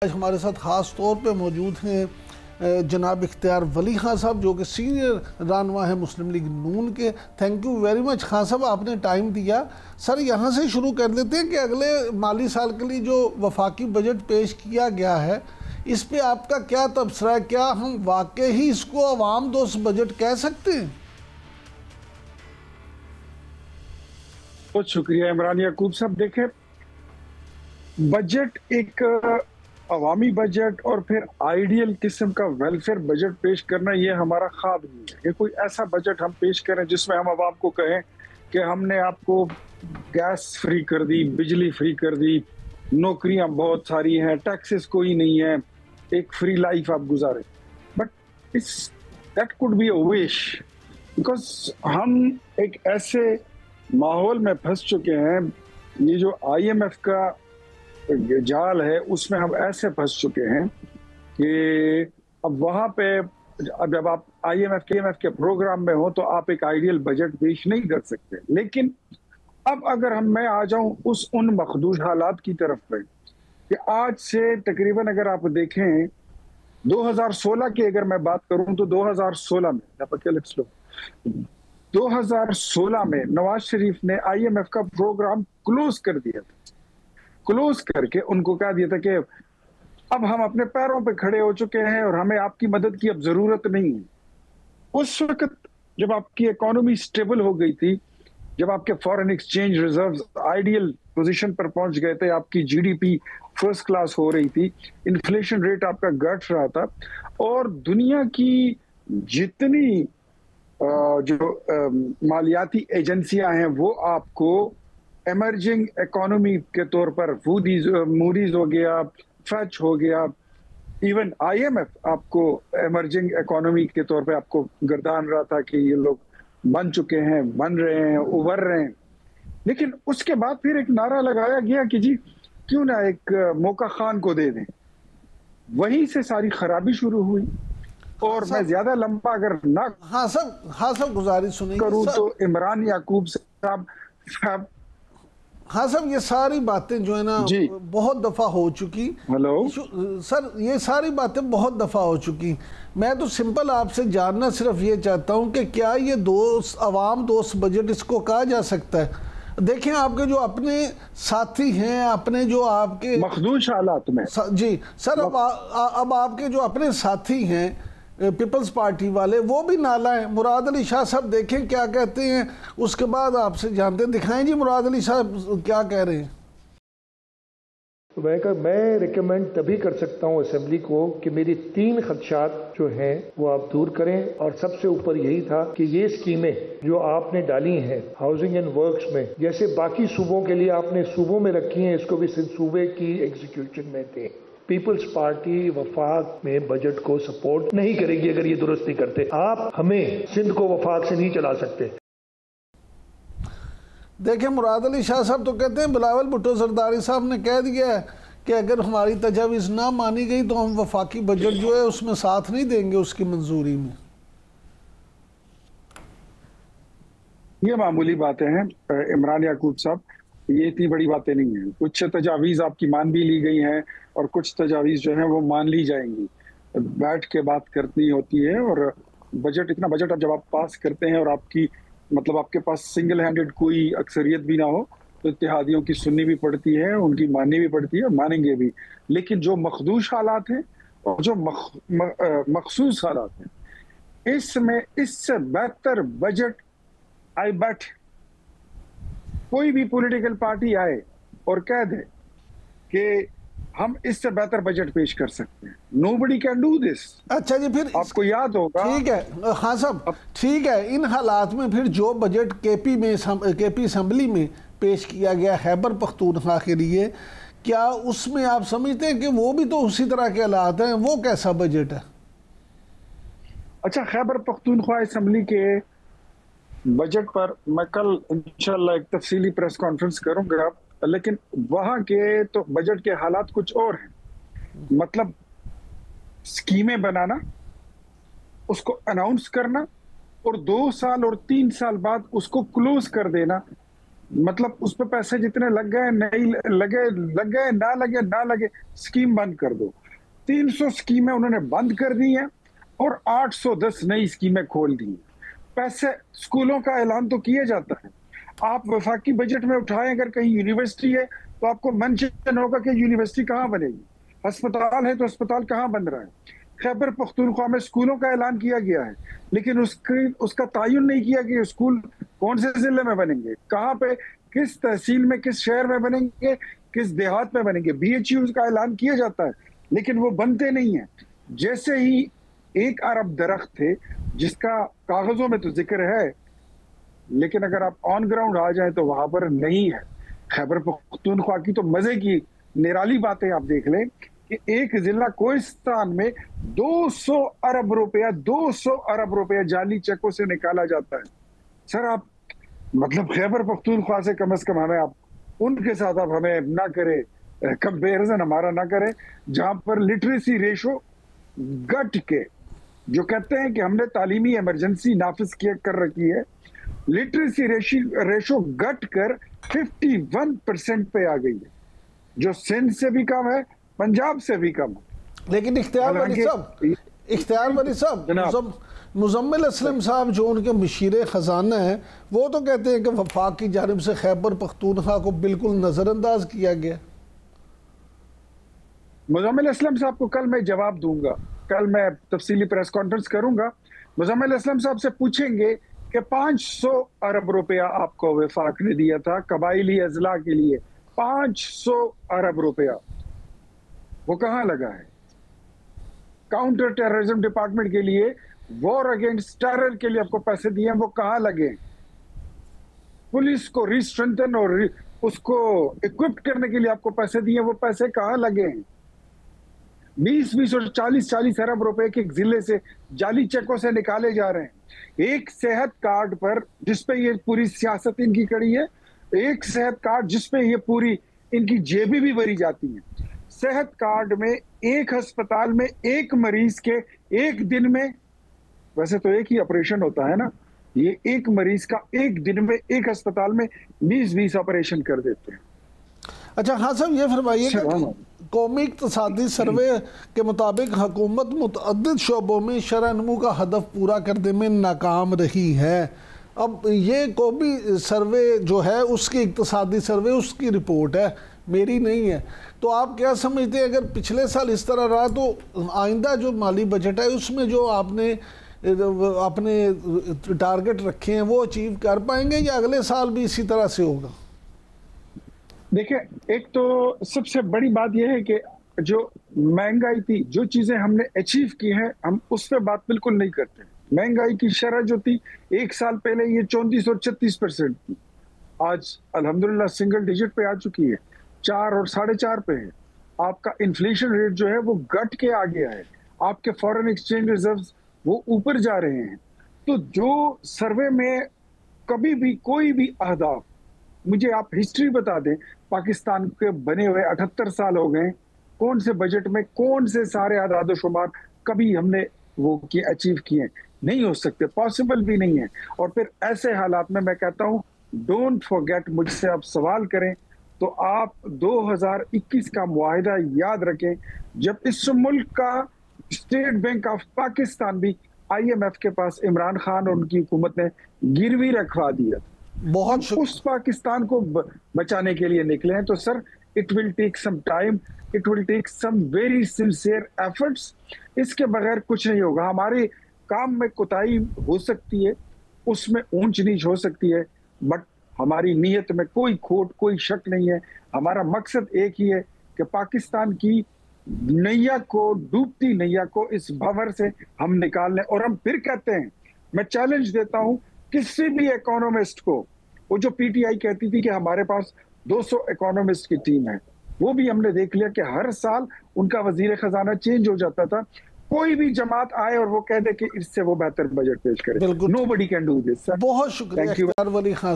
आज हमारे साथ ख़ास तौर पे मौजूद हैं जनाब इख्तियार वली खान साहब, जो कि सीनियर रहनुमा है मुस्लिम लीग नून के। Thank you very much Khan साहब, आपने टाइम दिया। सर, यहाँ से शुरू कर देते हैं कि अगले माली साल के लिए जो वफाकी बजट पेश किया गया है, इस पे आपका क्या तबसरा है? क्या हम वाकई ही इसको अवाम दोस्त बजट कह सकते हैं? बहुत शुक्रिया इमरान याकूब साहब। देखें, बजट एक अवामी बजट और फिर आइडियल किस्म का वेलफेयर बजट पेश करना, ये हमारा ख्वाब नहीं है कि कोई ऐसा बजट हम पेश करें जिसमें हम आवाम को कहें कि हमने आपको गैस फ्री कर दी, बिजली फ्री कर दी, नौकरियां बहुत सारी हैं, टैक्सेस कोई नहीं है, एक फ्री लाइफ आप गुजारे। But it's that could be a wish, because हम एक ऐसे माहौल में फंस चुके हैं। ये जो IMF का जाल है उसमें हम ऐसे फंस चुके हैं कि अब वहां पे अब जब आप IMF के प्रोग्राम में हो तो आप एक आइडियल बजट पेश नहीं कर सकते। लेकिन अब अगर मैं आ जाऊं उन मखदूश हालात की तरफ पे कि आज से तकरीबन अगर आप देखें 2016 की अगर मैं बात करूं तो 2016 में 2016 में नवाज शरीफ ने IMF का प्रोग्राम क्लोज कर दिया था। क्लोज करके उनको कह दिया था कि अब हम अपने पैरों पे खड़े हो चुके हैं और हमें आपकी मदद की अब जरूरत नहीं है। उस वक्त जब आपकी इकोनॉमी स्टेबल हो गई थी, जब आपके foreign exchange reserves ideal position पर पहुंच गए थे, आपकी GDP फर्स्ट क्लास हो रही थी, इन्फ्लेशन रेट आपका घट रहा था, और दुनिया की जितनी जो मालियाती एजेंसियां हैं वो आपको एमर्जिंग इकोनॉमी के तौर पर मूडीज हो गया, फैच हो गया, इवन IMF आपको एमर्जिंग इकोनॉमी के तौर पे आपको गर्दान रहा था कि ये लोग बन चुके हैं, बन रहे हैं, उभर रहे हैं। लेकिन उसके बाद फिर एक नारा लगाया गया कि जी क्यों ना एक मौका खान को दे दें। वहीं से सारी खराबी शुरू हुई। और मैं ज्यादा लंबा अगर ना हाँ सब गुजारिश सुनिए करूं तो इमरान याकूब साहब हाँ सब, ये सारी बातें जो है ना बहुत दफ़ा हो चुकी। हेलो सर, ये सारी बातें बहुत दफ़ा हो चुकी। मैं तो सिंपल आपसे जानना सिर्फ ये चाहता हूँ कि क्या ये अवाम दोस्त बजट इसको कहा जा सकता है? देखें, आपके जो अपने साथी हैं, अपने जो आपके मखदूश हालात में जी सर, अब आपके जो अपने साथी हैं पीपल्स पार्टी वाले, वो भी नाला है। मुराद अली शाह साहब देखें क्या कहते हैं, उसके बाद आपसे जानते हैं। दिखाएं जी मुराद अली साहब क्या कह रहे हैं। मैं रिकमेंड तभी कर सकता हूं असेंबली को कि मेरी 3 खदशात जो हैं वो आप दूर करें, और सबसे ऊपर यही था कि ये स्कीमें जो आपने डाली हैं हाउसिंग एंड वर्क्स में, जैसे बाकी सूबों के लिए आपने सूबों में रखी हैं, इसको भी सिंध सूबे की एग्जीक्यूशन में दें। पीपल्स पार्टी वफाक में बजट को सपोर्ट नहीं करेगी अगर ये दुरुस्त नहीं करते। आप हमें सिंध को वफाक से नहीं चला सकते। देखें, मुराद अली शाह साहब तो कहते हैं बिलावल भुट्टो जरदारी साहब ने कह दिया है कि अगर हमारी तजावीज़ ना मानी गई तो हम वफाकी बजट जो है उसमें साथ नहीं देंगे उसकी मंजूरी में। ये मामूली बातें हैं इमरान याकूब साहब, ये इतनी बड़ी बातें नहीं हैं। कुछ तजावीज़ आपकी मान भी ली गई हैं और कुछ तजावीज़ जो हैं वो मान ली जाएंगी। बैठ के बात करनी होती है। और इतना बजट अब जब आप पास करते हैं और आपकी मतलब आपके पास सिंगल हैंडेड कोई अक्सरियत भी ना हो तो इत्तेहादियों की सुननी भी पड़ती है, उनकी माननी भी पड़ती है, मानेंगे भी। लेकिन जो मखदूश हालात हैं और जो मखसूस हालात हैं, इसमें इससे बेहतर बजट आई बैट कोई भी पॉलिटिकल पार्टी आए और कह दे कि हम इससे बेहतर बजट पेश कर सकते हैं। Nobody can do this. अच्छा जी, फिर आपको याद होगा। ठीक है हाँ साहब, ठीक है। इन हालात में फिर जो बजट केपी असेंबली में पेश किया गया खैबर पख्तूनख्वा के लिए, क्या उसमें आप समझते हैं कि वो भी तो उसी तरह के हालात हैं? वो कैसा बजट है? अच्छा, खैबर पख्तूनख्वा असेंबली के बजट पर मैं कल इंशाल्लाह एक तफसीली प्रेस कॉन्फ्रेंस करूंगा, लेकिन वहां के तो बजट के हालात कुछ और हैं। मतलब स्कीमें बनाना, उसको अनाउंस करना और 2 साल और 3 साल बाद उसको क्लोज कर देना, मतलब उस पर पैसे जितने लग गए, नहीं लगे, लग गए, ना लगे, स्कीम बंद कर दो। 300 स्कीमें उन्होंने बंद कर दी हैं और 810 नई स्कीमें खोल दी हैं। पैसे, स्कूलों का ऐलान तो किया जाता है, आप वफाकी बजट में उठाएं, अगर कहीं यूनिवर्सिटी है तो आपको मेंशन होगा कि यूनिवर्सिटी कहाँ बनेगी, अस्पताल है तो अस्पताल कहाँ बन रहा है। खैबर पख्तूनख्वा में स्कूलों का ऐलान किया गया है, लेकिन उसका तयन नहीं किया कि स्कूल कौन से जिले में बनेंगे, कहाँ पे, किस तहसील में, किस शहर में बनेंगे, किस देहात में बनेंगे। BHU का ऐलान किया जाता है लेकिन वो बनते नहीं है। जैसे ही 1 अरब दरख्त थे जिसका कागजों में तो जिक्र है, लेकिन अगर आप ऑन ग्राउंड आ जाए तो वहां पर नहीं है। खैबर पख्तूनख्वा की तो मजे की निराली बातें आप देख लें कि एक जिला कोहिस्तान में 200 अरब रुपया जाली चेकों से निकाला जाता है। सर आप मतलब खैबर पख्तूनख्वा से कम हमें, आप उनके साथ आप हमें ना करें, कंपेरिजन हमारा ना करें, जहां पर लिटरेसी रेशो गट के, जो कहते हैं कि हमने तालीमी इमरजेंसी नाफिज कर रखी है, लिटरेसी रेशो घट कर 51% पे आ गई है, जो सिंध से भी कम है, पंजाब से भी कम है। लेकिन इख्तियार वली साहब, मुजम्मिल असलम साहब जो उनके मशीर खजाना हैं, वो तो कहते हैं कि वफाक की जानिब से खैबर पख्तूनख्वा को बिल्कुल नजरअंदाज किया गया। मुजम्मिल असलम साहब को कल मैं जवाब दूंगा, कल मैं तफसीली प्रेस कॉन्फ्रेंस करूंगा। मुजम्मिल असलम साहब से पूछेंगे कि 500 अरब रुपया आपको वफाक ने दिया था कबाइली अजला के लिए, 500 अरब रुपया, वो कहां लगा है? काउंटर टेररिज्म डिपार्टमेंट के लिए, वॉर अगेंस्ट टेरर के लिए आपको पैसे दिए हैं, वो कहां लगे? पुलिस को रिस्ट्रेंथन और उसको इक्विप करने के लिए आपको पैसे दिए, वो पैसे कहां लगे? 20-20 और 40-40 अरब रुपए के जिले से जाली चेकों से निकाले जा रहे हैं। एक सेहत कार्ड पर, जिसपे ये पूरी सियासत इनकी कड़ी है, एक सेहत कार्ड जिसपे ये पूरी इनकी जेबी भी भरी जाती है। सेहत कार्ड में एक अस्पताल में एक मरीज के एक दिन में, वैसे तो एक ही ऑपरेशन होता है ना, ये एक मरीज का एक दिन में एक अस्पताल में 20-20 ऑपरेशन कर देते हैं। अच्छा हाँ साहब, ये फरमाइएगा, कौमी इक्तिसादी सर्वे के मुताबिक हुकूमत मुतअद्दिद शोबों में शरह-ए-नमू का हदफ पूरा करने में नाकाम रही है। अब ये कौमी सर्वे जो है, उसकी इक्तिसादी सर्वे, उसकी रिपोर्ट है, मेरी नहीं है। तो आप क्या समझते हैं, अगर पिछले साल इस तरह रहा तो आइंदा जो माली बजट है उसमें जो आपने अपने टारगेट रखे हैं वो अचीव कर पाएंगे या अगले साल भी इसी तरह से होगा? देखिए, एक तो सबसे बड़ी बात यह है कि जो महंगाई थी, जो चीजें हमने अचीव की हैं, हम उस पर बात बिल्कुल नहीं करते। महंगाई की शरह जो थी एक साल पहले ये 34 और 36% थी, आज अल्हम्दुलिल्लाह सिंगल डिजिट पे आ चुकी है, 4 और 4.5 पे है। आपका इन्फ्लेशन रेट जो है वो घट के आ गया है, आपके फॉरेन एक्सचेंज रिजर्व्स वो ऊपर जा रहे हैं। तो जो सर्वे में कभी भी कोई भी अहदाफ, मुझे आप हिस्ट्री बता दें, पाकिस्तान के बने हुए 78 साल हो गए, कौन से बजट में कौन से सारे आदाद शुमार कभी हमने वो किए, अचीव किए? नहीं हो सकते, पॉसिबल भी नहीं है। और फिर ऐसे हालात में मैं कहता हूं, डोंट फॉरगेट, मुझसे आप सवाल करें तो आप 2021 का मुआहिदा याद रखें, जब इस मुल्क का स्टेट बैंक ऑफ पाकिस्तान भी IMF के पास इमरान खान और उनकी हुकूमत ने गिरवी रखवा दिया। बहुत उस पाकिस्तान को बचाने के लिए निकले हैं। तो sir, it will take some time, it will take some very sincere efforts. इसके बगैर कुछ नहीं होगा। हमारे काम में कोताही हो सकती है, उसमें ऊंच नीच हो सकती है, बट हमारी नीयत में कोई खोट, कोई शक नहीं है। हमारा मकसद एक ही है कि पाकिस्तान की नैया को, डूबती नैया को इस भंवर से हम निकाल लें। और हम फिर कहते हैं, मैं चैलेंज देता हूं किसी भी इकोनॉमिस्ट को, वो जो PTI कहती थी कि हमारे पास 200 इकोनॉमिस्ट की टीम है, वो भी हमने देख लिया कि हर साल उनका वजीर खजाना चेंज हो जाता था। कोई भी जमात आए और वो कह दे कि इससे वो बेहतर बजट पेश करे, नोबडी कैन डू दिस। बहुत शुक्रिया वली खान।